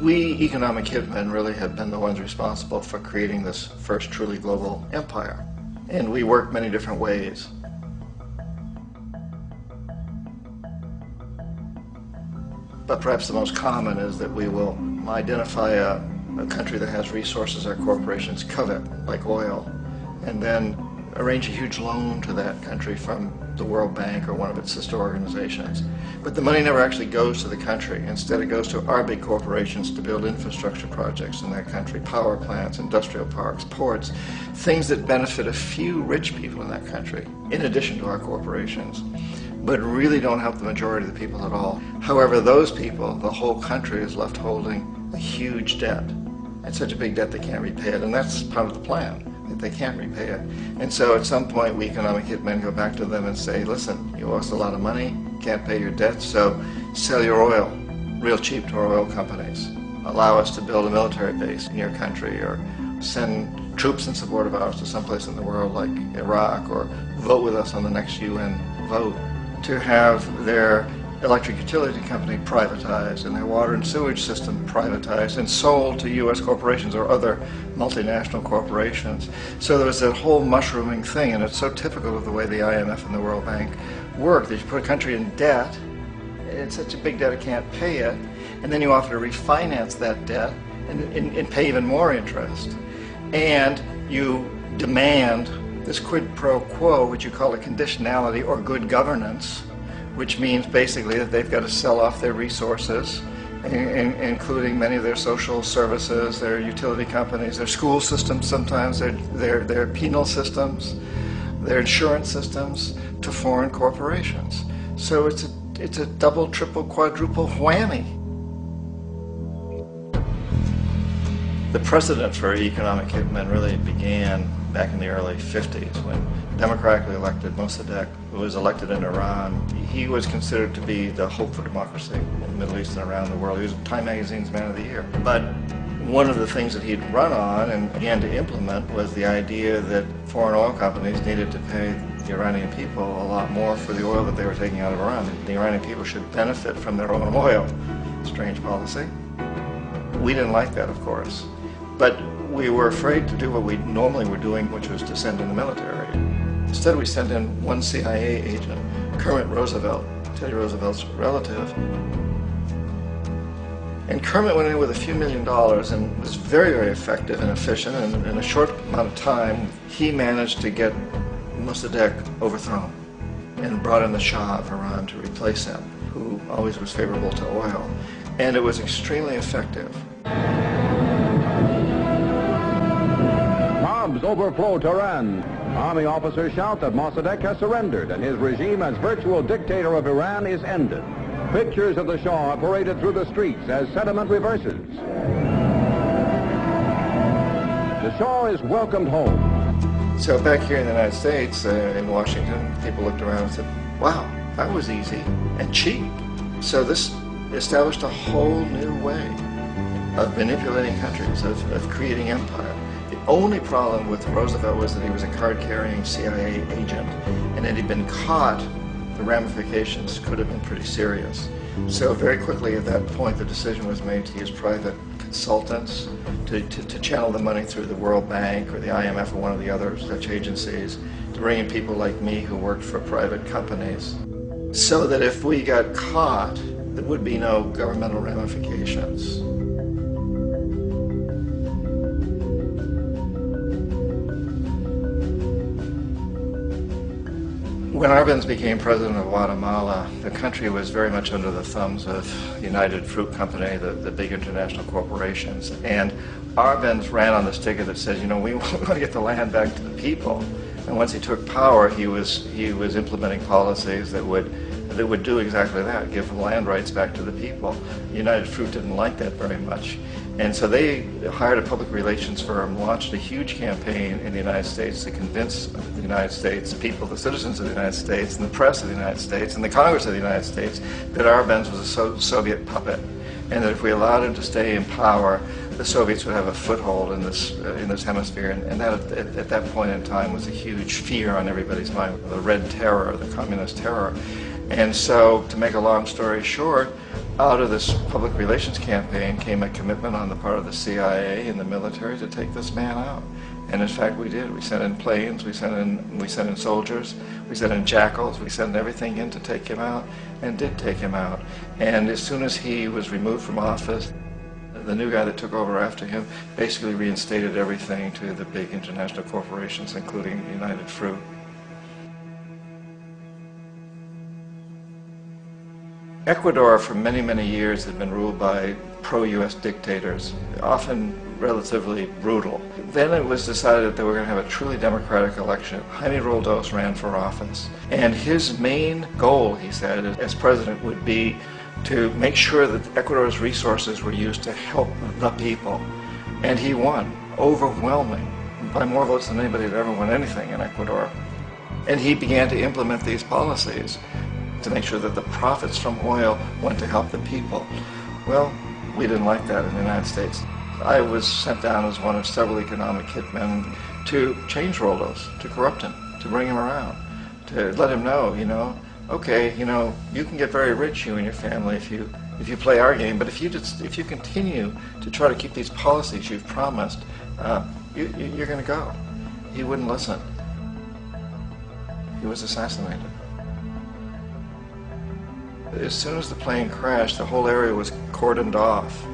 We economic hitmen really have been the ones responsible for creating this first truly global empire. And we work many different ways. But perhaps the most common is that we will identify a country that has resources our corporations covet, like oil, and then arrange a huge loan to that country from the World Bank or one of its sister organizations. But the money never actually goes to the country. Instead, it goes to our big corporations to build infrastructure projects in that country, power plants, industrial parks, ports, things that benefit a few rich people in that country, in addition to our corporations, but really don't help the majority of the people at all. However, those people, the whole country is left holding a huge debt. It's such a big debt they can't repay it, and that's part of the plan. They can't repay it. And so at some point we economic hitmen go back to them and say, listen, you owe us a lot of money, can't pay your debt, so sell your oil real cheap to our oil companies. Allow us to build a military base in your country, or send troops in support of ours to someplace in the world like Iraq, or vote with us on the next UN vote. To have their electric utility company privatized and their water and sewage system privatized and sold to U.S. corporations or other multinational corporations. So there was that whole mushrooming thing, and it's so typical of the way the IMF and the World Bank work, that you put a country in debt, it's such a big debt it can't pay it, and then you offer to refinance that debt and pay even more interest. And you demand this quid pro quo, which you call a conditionality or good governance, which means basically that they've got to sell off their resources, including many of their social services, their utility companies, their school systems sometimes, their penal systems, their insurance systems, to foreign corporations. So it's a double, triple, quadruple whammy. The precedent for economic hitmen really began back in the early 50s when democratically elected Mossadegh, who was elected in Iran. He was considered to be the hope for democracy in the Middle East and around the world. He was Time Magazine's Man of the Year. But one of the things that he'd run on and began to implement was the idea that foreign oil companies needed to pay the Iranian people a lot more for the oil that they were taking out of Iran. The Iranian people should benefit from their own oil. Strange policy. We didn't like that, of course. But we were afraid to do what we normally were doing, which was to send in the military. Instead, we sent in one CIA agent, Kermit Roosevelt, Teddy Roosevelt's relative. And Kermit went in with a few $1 million and was very, very effective and efficient. And in a short amount of time, he managed to get Mossadegh overthrown and brought in the Shah of Iran to replace him, who always was favorable to oil. And it was extremely effective. Bombs overflow Tehran. Army officers shout that Mossadegh has surrendered and his regime as virtual dictator of Iran is ended. Pictures of the Shah are paraded through the streets as sentiment reverses. The Shah is welcomed home. So back here in the United States, in Washington, people looked around and said, wow, that was easy and cheap. So this established a whole new way of manipulating countries, of creating empire. The only problem with Roosevelt was that he was a card-carrying CIA agent, and had he been caught, the ramifications could have been pretty serious. So very quickly at that point, the decision was made to use private consultants to channel the money through the World Bank or the IMF or one of the other such agencies, to bring in people like me who worked for private companies, so that if we got caught, there would be no governmental ramifications. When Arbenz became president of Guatemala, the country was very much under the thumbs of United Fruit Company, the big international corporations. And Arbenz ran on this ticket that says, you know, we want to get the land back to the people. And once he took power, he was implementing policies that would do exactly that, give the land rights back to the people. United Fruit didn't like that very much. And so they hired a public relations firm, launched a huge campaign in the United States to convince the United States people, the citizens of the United States, and the press of the United States, and the Congress of the United States, that Arbenz was a Soviet puppet, and that if we allowed him to stay in power, the Soviets would have a foothold in this hemisphere. And that, at that point in time, was a huge fear on everybody's mind, the Red Terror, the Communist Terror. And so, to make a long story short, out of this public relations campaign came a commitment on the part of the CIA and the military to take this man out. And in fact, we did. We sent in planes, we sent in soldiers, we sent in jackals, we sent everything in to take him out, and did take him out. And as soon as he was removed from office, the new guy that took over after him basically reinstated everything to the big international corporations, including United Fruit. Ecuador for many, many years had been ruled by pro-US dictators, often relatively brutal. Then it was decided that they were going to have a truly democratic election. Jaime Roldos ran for office, and his main goal, he said, as president would be to make sure that Ecuador's resources were used to help the people. And he won, overwhelming, by more votes than anybody had ever won anything in Ecuador. And he began to implement these policies to make sure that the profits from oil went to help the people. Well, we didn't like that in the United States. I was sent down as one of several economic hitmen to change Roldos, to corrupt him, to bring him around, to let him know, okay, you can get very rich, you and your family, if you play our game, but if you continue to try to keep these policies you've promised, you're going to go. He wouldn't listen. He was assassinated. As soon as the plane crashed, the whole area was cordoned off.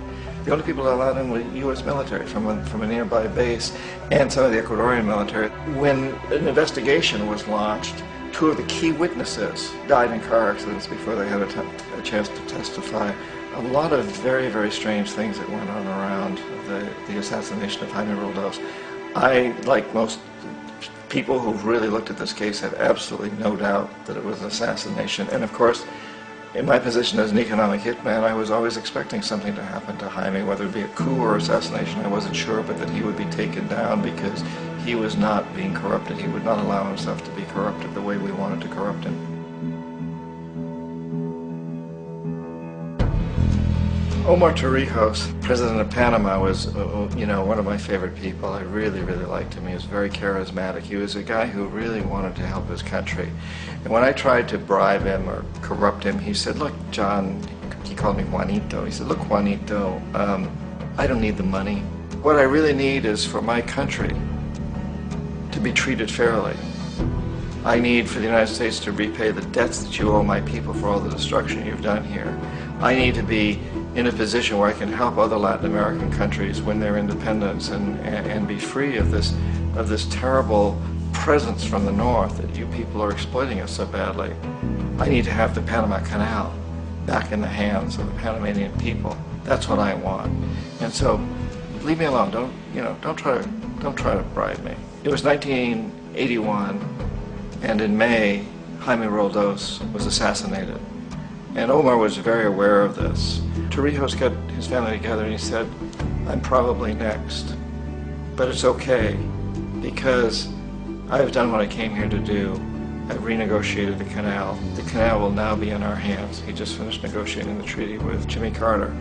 The only people allowed in were U.S. military from a nearby base and some of the Ecuadorian military. When an investigation was launched, two of the key witnesses died in car accidents before they had a chance to testify. A lot of very, very strange things that went on around the assassination of Jaime Roldos. I, like most people who've really looked at this case, have absolutely no doubt that it was an assassination. And of course, in my position as an economic hitman, I was always expecting something to happen to Jaime, whether it be a coup or assassination, I wasn't sure, but that he would be taken down because he was not being corrupted. He would not allow himself to be corrupted the way we wanted to corrupt him. Omar Torrijos, president of Panama, was, one of my favorite people. I really, really liked him. He was very charismatic. He was a guy who really wanted to help his country. And when I tried to bribe him or corrupt him, he said, look, John, he called me Juanito. He said, look, Juanito, I don't need the money. What I really need is for my country to be treated fairly. I need for the United States to repay the debts that you owe my people for all the destruction you've done here. I need to be in a position where I can help other Latin American countries win their independence and be free of this terrible presence from the north that you people are exploiting us so badly. I need to have the Panama Canal back in the hands of the Panamanian people. That's what I want. And so, leave me alone. Don't try to bribe me. It was 1981, and in May, Jaime Roldos was assassinated. And Omar was very aware of this. Torrijos got his family together and he said, I'm probably next, but it's okay because I've done what I came here to do. I've renegotiated the canal. The canal will now be in our hands. He just finished negotiating the treaty with Jimmy Carter.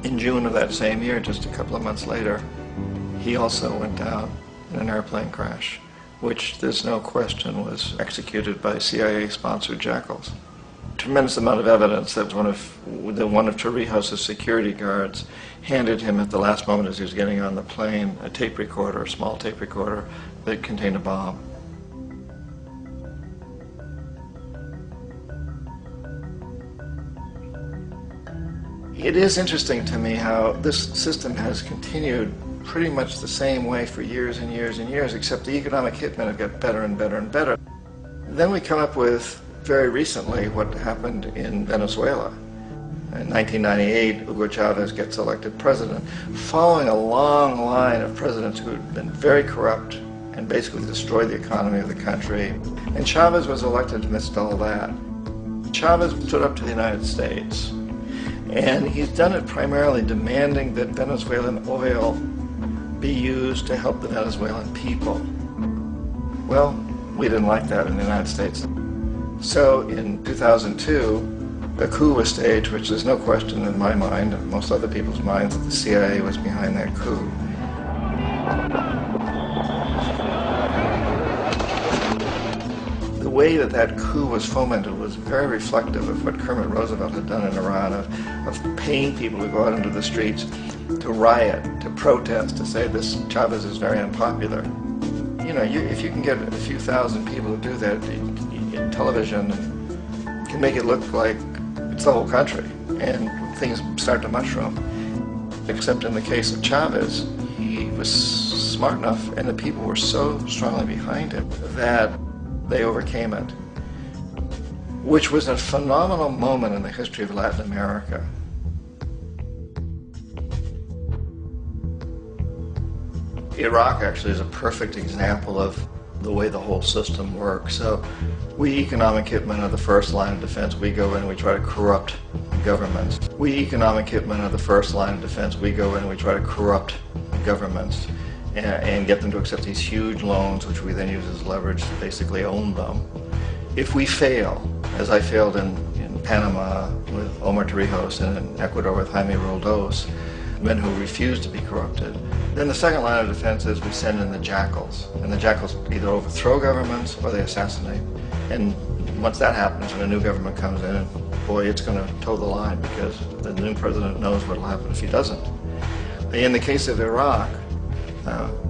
In June of that same year, just a couple of months later, he also went down in an airplane crash, which there's no question was executed by CIA-sponsored jackals. Tremendous amount of evidence that one of Torrijos' security guards handed him at the last moment as he was getting on the plane a tape recorder, a small tape recorder that contained a bomb. It is interesting to me how this system has continued pretty much the same way for years and years and years, except the economic hitmen have got better and better and better. Then we come up with, very recently, what happened in Venezuela. In 1998, Hugo Chavez gets elected president, following a long line of presidents who had been very corrupt and basically destroyed the economy of the country. And Chavez was elected amidst all that. Chavez stood up to the United States, and he's done it primarily demanding that Venezuelan oil be used to help the Venezuelan people. Well, we didn't like that in the United States. So in 2002, a coup was staged, which there's no question in my mind, and most other people's minds, that the CIA was behind that coup. way that that coup was fomented was very reflective of what Kermit Roosevelt had done in Iran, of paying people to go out into the streets, to riot, to protest, to say this Chavez is very unpopular. You know, if you can get a few thousand people to do that in television, you can make it look like it's the whole country, and things start to mushroom. Except in the case of Chavez, he was smart enough, and the people were so strongly behind him that they overcame it, which was a phenomenal moment in the history of Latin America. Iraq actually is a perfect example of the way the whole system works. So we economic hitmen are the first line of defense. We go in and we try to corrupt governments. We economic hitmen are the first line of defense. We go in and we try to corrupt governments and get them to accept these huge loans, which we then use as leverage to basically own them. If we fail, as I failed in Panama with Omar Torrijos and in Ecuador with Jaime Roldos, men who refused to be corrupted, then the second line of defense is we send in the jackals. And the jackals either overthrow governments or they assassinate. And once that happens and a new government comes in, boy, it's going to toe the line because the new president knows what will happen if he doesn't. In the case of Iraq,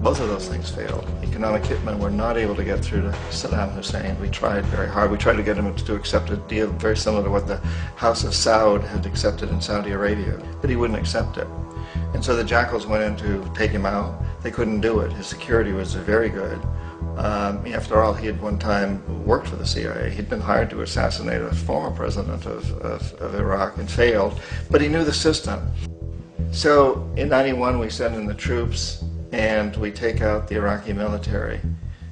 both of those things failed. Economic hitmen were not able to get through to Saddam Hussein. We tried very hard. We tried to get him to accept a deal very similar to what the House of Saud had accepted in Saudi Arabia, but he wouldn't accept it. And so the jackals went in to take him out. They couldn't do it. His security was very good. After all, he had one time worked for the CIA. He'd been hired to assassinate a former president of Iraq and failed, but he knew the system. So in '91 we send in the troops and we take out the Iraqi military.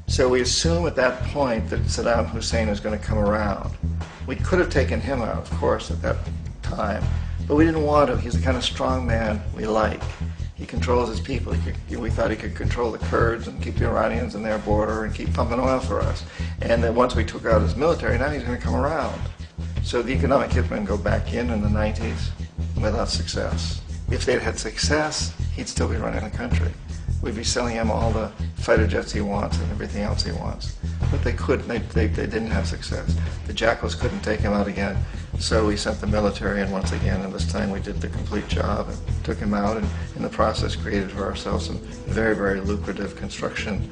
So we assume at that point that Saddam Hussein is going to come around. We could have taken him out, of course, at that time, but we didn't want to. He's the kind of strong man we like. He controls his people. We thought he could control the Kurds and keep the Iranians in their border and keep pumping oil for us. And then once we took out his military, now he's going to come around. So the economic hitmen go back in the 90s without success. If they'd had success, he'd still be running the country. We'd be selling him all the fighter jets he wants and everything else he wants. But they couldn't. They didn't have success. The jackals couldn't take him out again. So we sent the military in once again, and this time we did the complete job and took him out, and in the process created for ourselves some very, very lucrative construction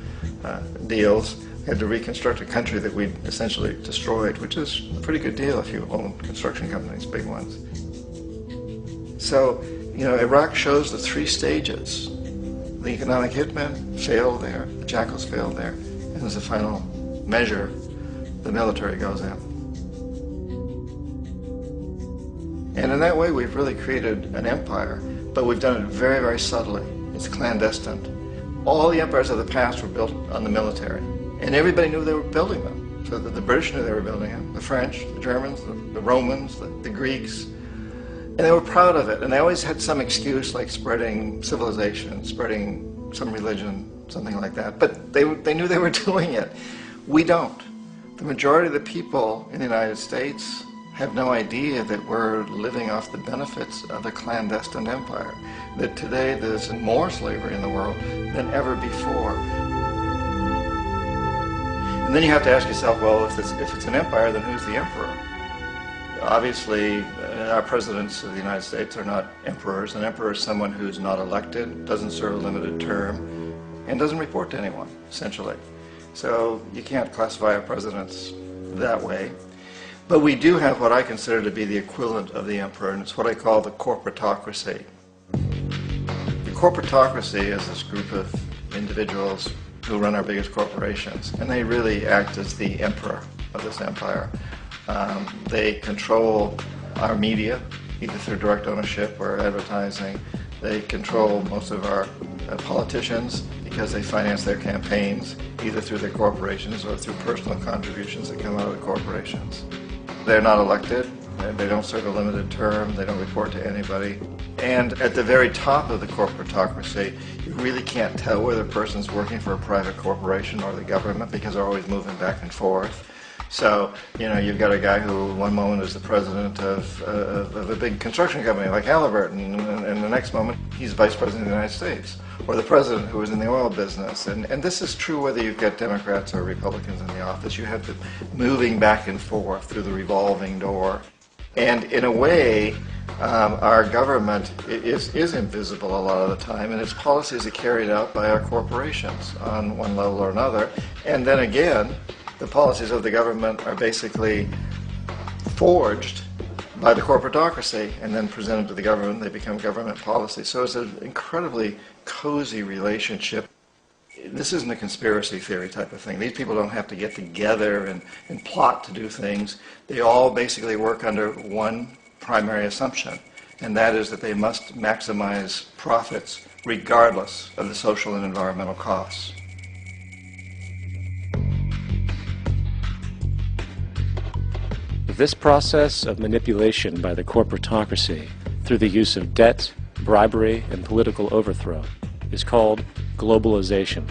deals. We had to reconstruct a country that we'd essentially destroyed, which is a pretty good deal if you own construction companies, big ones. So, you know, Iraq shows the three stages. The economic hitmen failed there, the jackals failed there, and as a final measure, the military goes in. And in that way, we've really created an empire, but we've done it very, very subtly. It's clandestine. All the empires of the past were built on the military, and everybody knew they were building them. So the British knew they were building them, the French, the Germans, the Romans, the Greeks, and they were proud of it. And they always had some excuse, like spreading civilization, spreading some religion, something like that. But they knew they were doing it. We don't. The majority of the people in the United States have no idea that we're living off the benefits of a clandestine empire, that today there's more slavery in the world than ever before. And then you have to ask yourself, well, if it's an empire, then who's the emperor? Obviously, our presidents of the United States are not emperors. An emperor is someone who's not elected, doesn't serve a limited term, and doesn't report to anyone, essentially. So you can't classify our presidents that way. But we do have what I consider to be the equivalent of the emperor, and it's what I call the korporacje. The korporacje is this group of individuals who run our biggest corporations, and they really act as the emperor of this empire. They control our media, either through direct ownership or advertising. They control most of our politicians because they finance their campaigns, either through their corporations or through personal contributions that come out of the corporations. They're not elected, they don't serve a limited term, they don't report to anybody. And at the very top of the korporacje, you really can't tell whether a person's working for a private corporation or the government because they're always moving back and forth. So, you've got a guy who one moment is the president of a big construction company like Halliburton, and the next moment he's vice president of the United States, or the president who is in the oil business. And this is true whether you've got Democrats or Republicans in the office. You have the moving back and forth through the revolving door. And in a way, our government is invisible a lot of the time, and its policies are carried out by our corporations on one level or another. And then again, the policies of the government are basically forged by the corporatocracy and then presented to the government. They become government policy. So it's an incredibly cozy relationship. This isn't a conspiracy theory type of thing. These people don't have to get together and plot to do things. They all basically work under one primary assumption, and that is that they must maximize profits regardless of the social and environmental costs. This process of manipulation by the corporatocracy through the use of debt, bribery, and political overthrow is called globalization.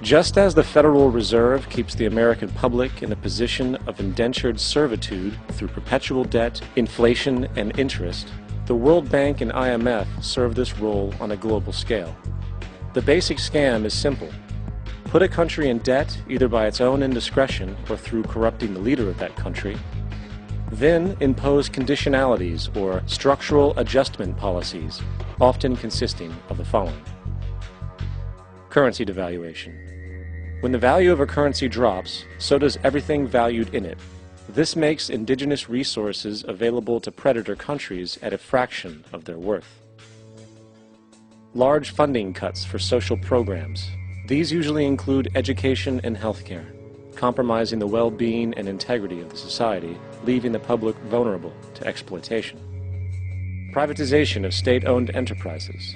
Just as the Federal Reserve keeps the American public in a position of indentured servitude through perpetual debt, inflation, and interest, the World Bank and IMF serve this role on a global scale. The basic scam is simple. Put a country in debt either by its own indiscretion or through corrupting the leader of that country, then impose conditionalities or structural adjustment policies, often consisting of the following. Currency devaluation. When the value of a currency drops, so does everything valued in it. This makes indigenous resources available to predator countries at a fraction of their worth. Large funding cuts for social programs. These usually include education and healthcare, compromising the well-being and integrity of the society, leaving the public vulnerable to exploitation. Privatization of state-owned enterprises.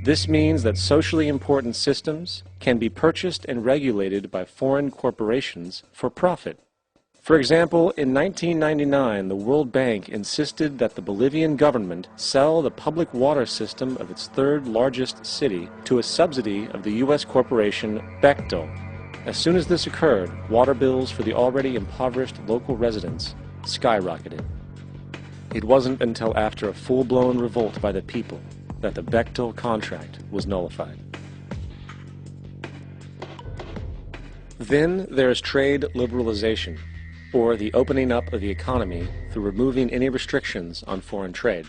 This means that socially important systems can be purchased and regulated by foreign corporations for profit. For example, in 1999, the World Bank insisted that the Bolivian government sell the public water system of its third largest city to a subsidy of the U.S. corporation Bechtel. As soon as this occurred, water bills for the already impoverished local residents skyrocketed. It wasn't until after a full-blown revolt by the people that the Bechtel contract was nullified. Then there is trade liberalization, or the opening up of the economy through removing any restrictions on foreign trade.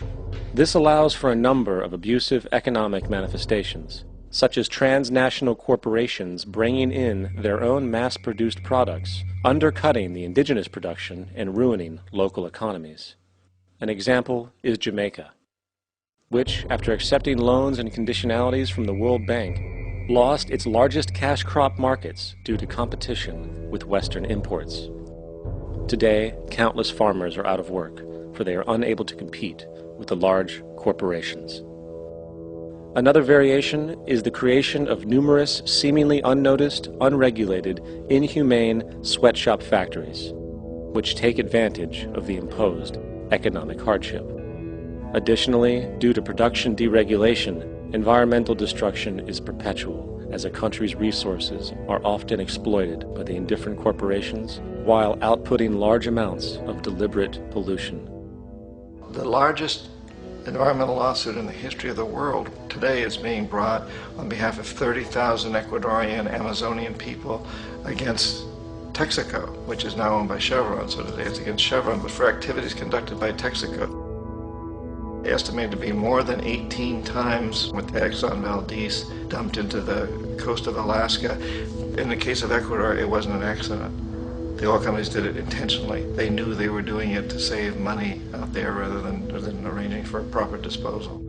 This allows for a number of abusive economic manifestations, such as transnational corporations bringing in their own mass-produced products, undercutting the indigenous production and ruining local economies. An example is Jamaica, which, after accepting loans and conditionalities from the World Bank, lost its largest cash crop markets due to competition with Western imports. Today, countless farmers are out of work, for they are unable to compete with the large corporations. Another variation is the creation of numerous seemingly unnoticed, unregulated, inhumane sweatshop factories, which take advantage of the imposed economic hardship. Additionally, due to production deregulation, environmental destruction is perpetual, as a country's resources are often exploited by the indifferent corporations while outputting large amounts of deliberate pollution. The largest environmental lawsuit in the history of the world today is being brought on behalf of 30,000 Ecuadorian Amazonian people against Texaco, which is now owned by Chevron. So today it's against Chevron, but for activities conducted by Texaco. Estimated to be more than 18 times what the Exxon Valdez dumped into the coast of Alaska. In the case of Ecuador, it wasn't an accident. The oil companies did it intentionally. They knew they were doing it to save money out there rather than arranging for proper disposal.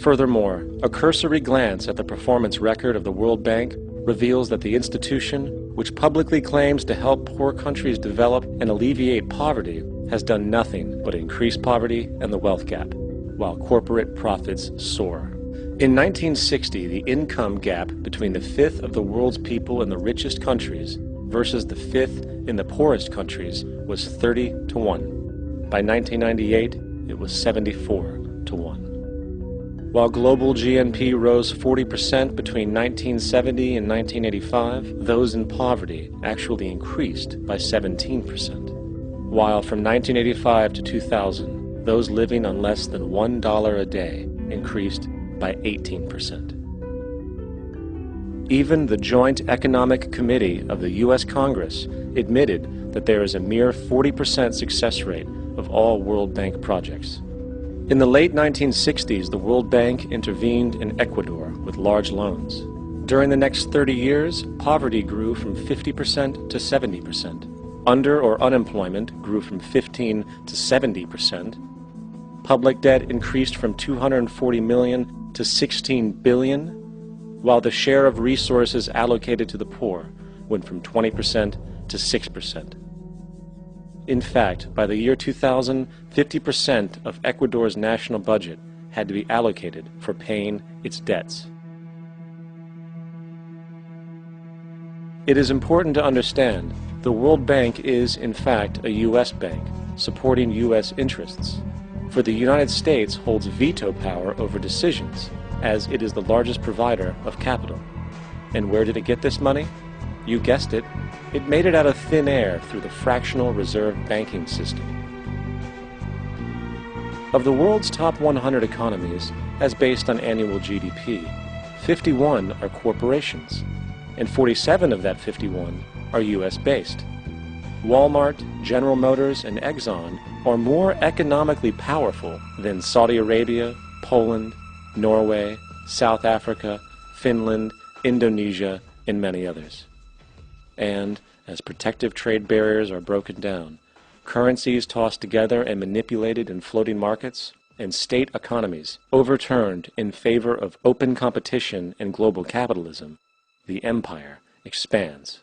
Furthermore, a cursory glance at the performance record of the World Bank reveals that the institution, which publicly claims to help poor countries develop and alleviate poverty, has done nothing but increase poverty and the wealth gap, while corporate profits soar. In 1960, the income gap between the fifth of the world's people in the richest countries versus the fifth in the poorest countries was 30 to 1. By 1998, it was 74 to 1. While global GNP rose 40% between 1970 and 1985, those in poverty actually increased by 17%. While from 1985 to 2000, those living on less than $1 a day increased by 18%. Even the Joint Economic Committee of the U.S. Congress admitted that there is a mere 40% success rate of all World Bank projects. In the late 1960s, the World Bank intervened in Ecuador with large loans. During the next 30 years, poverty grew from 50% to 70%. Under or unemployment grew from 15 to 70%. Public debt increased from 240 million to 16 billion, while the share of resources allocated to the poor went from 20% to 6%. In fact, by the year 2000, 50% of Ecuador's national budget had to be allocated for paying its debts. It is important to understand the World Bank is, in fact, a U.S. bank, supporting U.S. interests. For the United States holds veto power over decisions, as it is the largest provider of capital. And where did it get this money? You guessed it. It made it out of thin air through the fractional reserve banking system. Of the world's top 100 economies, as based on annual GDP, 51 are corporations, and 47 of that 51 are U.S.-based. Walmart, General Motors, and Exxon are more economically powerful than Saudi Arabia, Poland, Norway, South Africa, Finland, Indonesia, and many others. And as protective trade barriers are broken down, currencies tossed together and manipulated in floating markets, and state economies overturned in favor of open competition and global capitalism, the empire expands.